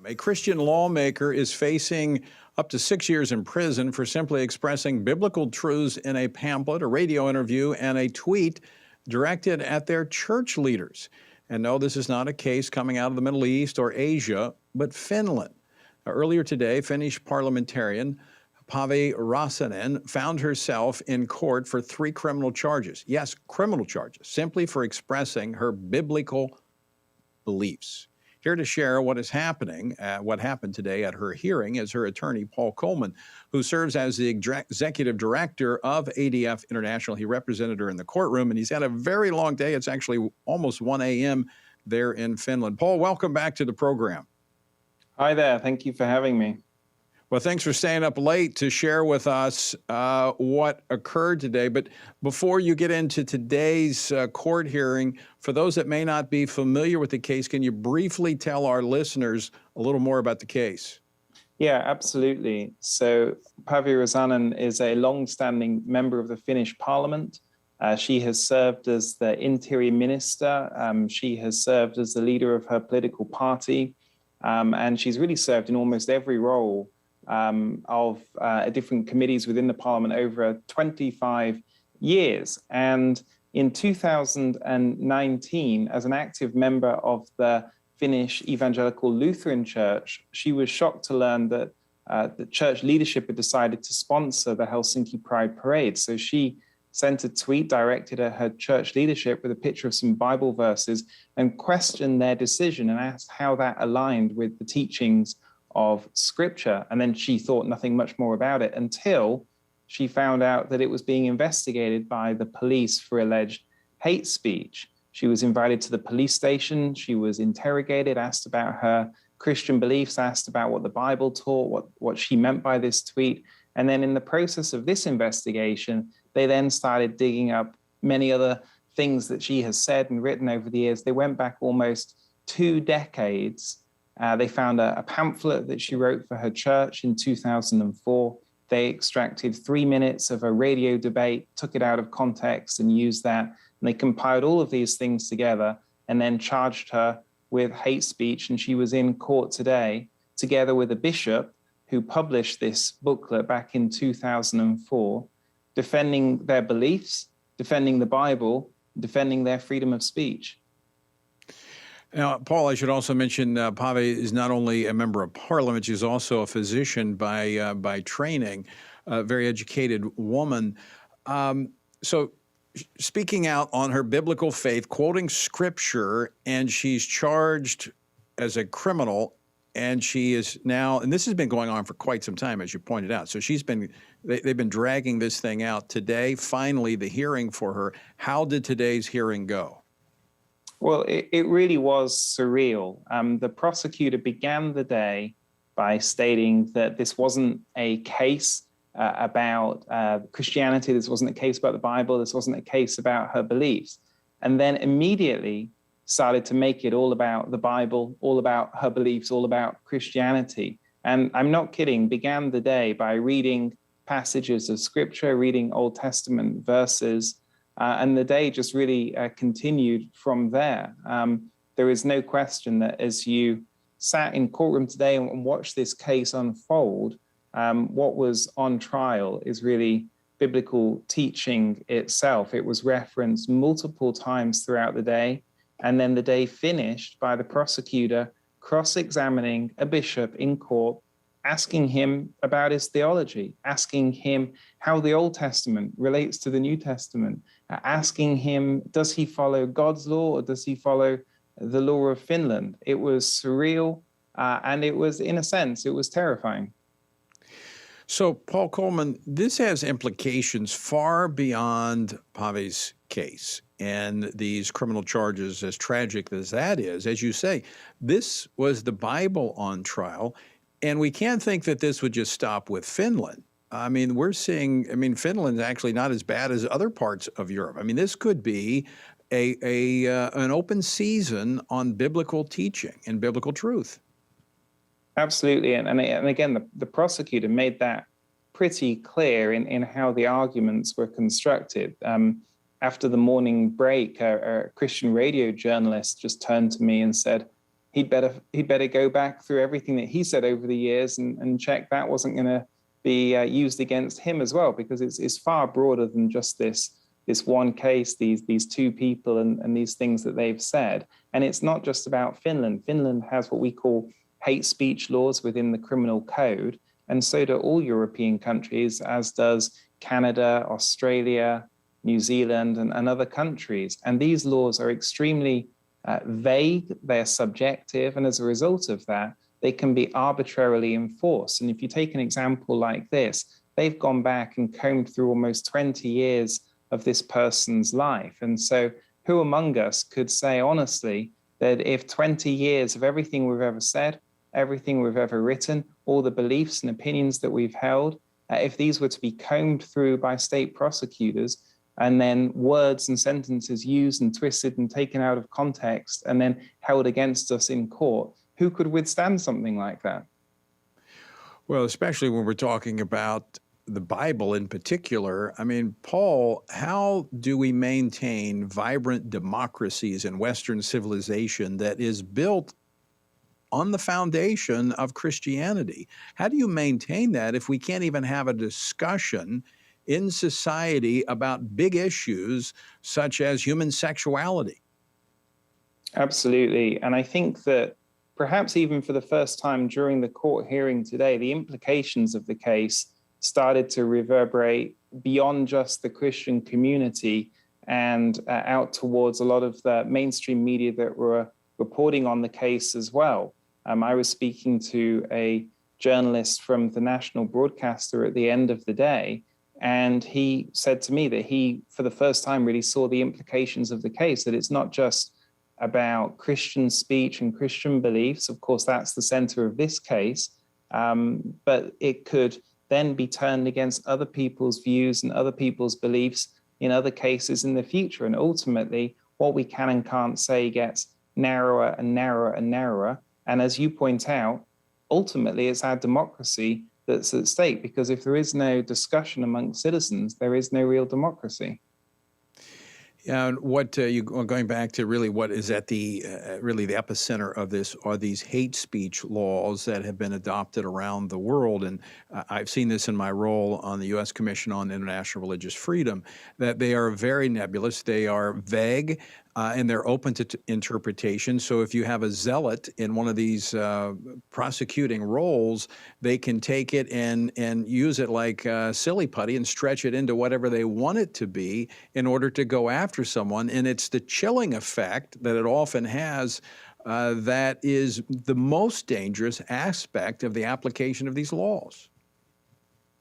A Christian lawmaker is facing up to 6 years in prison for simply expressing biblical truths in a pamphlet, a radio interview, and a tweet directed at their church leaders. And no, this is not a case coming out of the Middle East or Asia, but Finland. Earlier today, Finnish parliamentarian Päivi Räsänen found herself in court for 3 criminal charges. Yes, criminal charges, simply for expressing her biblical beliefs. Here to share what is happening, what happened today at her hearing is her attorney, Paul Coleman, who serves as the executive director of ADF International. He represented her in the courtroom, and he's had a very long day. It's actually almost 1 a.m. there in Finland. Paul, welcome back to the program. Hi there. Thank you for having me. Well, thanks for staying up late to share with us what occurred today. But before you get into today's court hearing, for those that may not be familiar with the case, can you briefly tell our listeners a little more about the case? Yeah, absolutely. So Päivi Räsänen is a long-standing member of the Finnish parliament. She has served as the interior minister. She has served as the leader of her political party. And she's really served in almost every role of different committees within the parliament over 25 years. And in 2019, as an active member of the Finnish Evangelical Lutheran Church, she was shocked to learn that the church leadership had decided to sponsor the Helsinki Pride Parade. So she sent a tweet directed at her church leadership with a picture of some Bible verses and questioned their decision and asked how that aligned with the teachings of Scripture. And then she thought nothing much more about it until she found out that it was being investigated by the police for alleged hate speech. She was invited to the police station. She was interrogated, asked about her Christian beliefs, asked about what the Bible taught, what she meant by this tweet. And then in the process of this investigation, they then started digging up many other things that she has said and written over the years. They went back almost 2 decades. They found a pamphlet that she wrote for her church in 2004. They extracted 3 minutes of a radio debate, took it out of context and used that. And they compiled all of these things together and then charged her with hate speech. And she was in court today together with a bishop who published this booklet back in 2004, defending their beliefs, defending the Bible, defending their freedom of speech. Now, Paul, I should also mention Päivi is not only a member of parliament, she's also a physician by training, a very educated woman. So speaking out on her biblical faith, quoting Scripture, and she's charged as a criminal, and she is now, and this has been going on for quite some time, as you pointed out. So they've been dragging this thing out. Today, finally, the hearing for her. How did today's hearing go? Well, it really was surreal. The prosecutor began the day by stating that this wasn't a case about Christianity, this wasn't a case about the Bible, this wasn't a case about her beliefs, and then immediately started to make it all about the Bible, all about her beliefs, all about Christianity. And I'm not kidding, began the day by reading passages of Scripture, reading Old Testament verses, and the day just really continued from there. There is no question that as you sat in courtroom today and watched this case unfold, what was on trial is really biblical teaching itself. It was referenced multiple times throughout the day, and then the day finished by the prosecutor cross-examining a bishop in court, asking him about his theology, asking him how the Old Testament relates to the New Testament, asking him, does he follow God's law or does he follow the law of Finland? It was surreal, and it was, in a sense, it was terrifying. So, Paul Coleman, this has implications far beyond Päivi's case and these criminal charges, as tragic as that is. As you say, this was the Bible on trial, and we can't think that this would just stop with Finland. I mean, Finland's actually not as bad as other parts of Europe. I mean, this could be an open season on biblical teaching and biblical truth. Absolutely. And again, the prosecutor made that pretty clear in how the arguments were constructed. After the morning break, a Christian radio journalist just turned to me and said, he'd better go back through everything that he said over the years and check that wasn't going to be used against him as well, because it's far broader than just this one case, these two people and these things that they've said. And it's not just about Finland. Finland has what we call hate speech laws within the criminal code, and so do all European countries, as does Canada, Australia, New Zealand, and other countries. And these laws are extremely vague, they're subjective, and as a result of that, they can be arbitrarily enforced. And if you take an example like this, they've gone back and combed through almost 20 years of this person's life. And so who among us could say honestly that if 20 years of everything we've ever said, everything we've ever written, all the beliefs and opinions that we've held, if these were to be combed through by state prosecutors, and then words and sentences used and twisted and taken out of context and then held against us in court, who could withstand something like that? Well, especially when we're talking about the Bible in particular. I mean, Paul, how do we maintain vibrant democracies in Western civilization that is built on the foundation of Christianity? How do you maintain that if we can't even have a discussion in society about big issues such as human sexuality? Absolutely. And I think that perhaps even for the first time during the court hearing today, the implications of the case started to reverberate beyond just the Christian community and out towards a lot of the mainstream media that were reporting on the case as well. I was speaking to a journalist from the national broadcaster at the end of the day, and he said to me that he, for the first time, really saw the implications of the case, that it's not just about Christian speech and Christian beliefs. Of course, that's the center of this case, but it could then be turned against other people's views and other people's beliefs in other cases in the future. And ultimately, what we can and can't say gets narrower and narrower and narrower. And as you point out, ultimately, it's our democracy that's at stake, because if there is no discussion among citizens, there is no real democracy. Yeah, and what you going back to really what is at the really the epicenter of this are these hate speech laws that have been adopted around the world, and I've seen this in my role on the U.S. Commission on International Religious Freedom, that they are very nebulous, they are vague, and they're open to interpretation. So if you have a zealot in one of these prosecuting roles, they can take it and use it like silly putty and stretch it into whatever they want it to be in order to go after someone. And it's the chilling effect that it often has that is the most dangerous aspect of the application of these laws.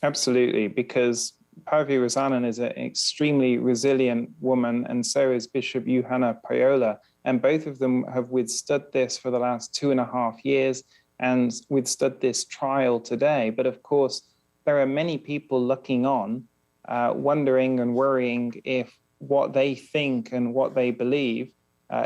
Absolutely, because Päivi Räsänen is an extremely resilient woman, and so is Bishop Juhana Pajola, and both of them have withstood this for the last 2.5 years and withstood this trial today. But of course, there are many people looking on, wondering and worrying if what they think and what they believe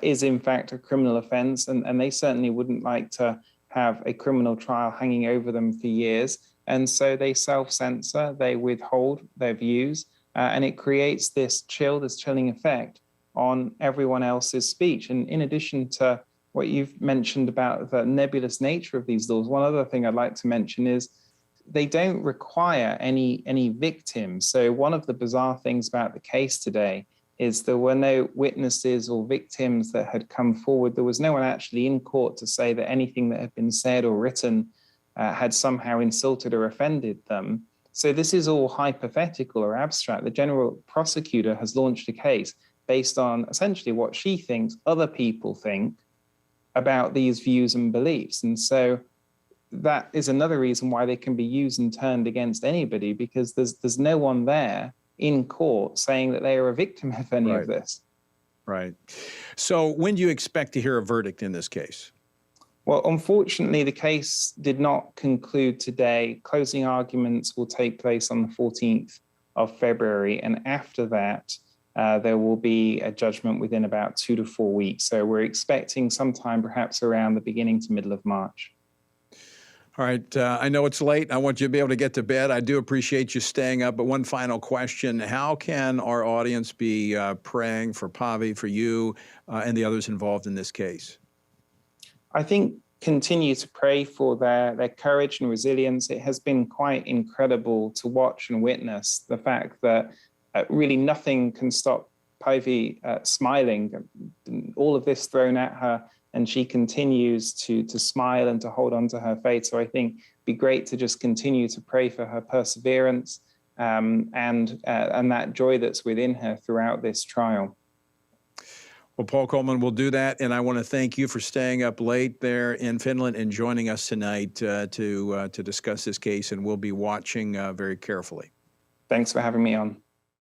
is in fact a criminal offense, and they certainly wouldn't like to have a criminal trial hanging over them for years. And so they self-censor, they withhold their views, and it creates this chilling effect on everyone else's speech. And in addition to what you've mentioned about the nebulous nature of these laws, one other thing I'd like to mention is they don't require any victims. So one of the bizarre things about the case today is there were no witnesses or victims that had come forward. There was no one actually in court to say that anything that had been said or written had somehow insulted or offended them. So this is all hypothetical or abstract. The general prosecutor has launched a case based on essentially what she thinks other people think about these views and beliefs. And so that is another reason why they can be used and turned against anybody, because there's no one there in court saying that they are a victim of any of this. Right. So when do you expect to hear a verdict in this case? Well, unfortunately, the case did not conclude today. Closing arguments will take place on the 14th of February. And after that, there will be a judgment within about 2 to 4 weeks. So we're expecting sometime perhaps around the beginning to middle of March. All right. I know it's late. I want you to be able to get to bed. I do appreciate you staying up. But one final question. How can our audience be praying for Päivi, for you, and the others involved in this case? I think continue to pray for their courage and resilience. It has been quite incredible to watch and witness the fact that really nothing can stop Päivi smiling. All of this thrown at her, and she continues to smile and to hold on to her faith. So I think it'd be great to just continue to pray for her perseverance and that joy that's within her throughout this trial. Well, Paul Coleman will do that, and I want to thank you for staying up late there in Finland and joining us tonight to discuss this case, and we'll be watching very carefully. Thanks for having me on.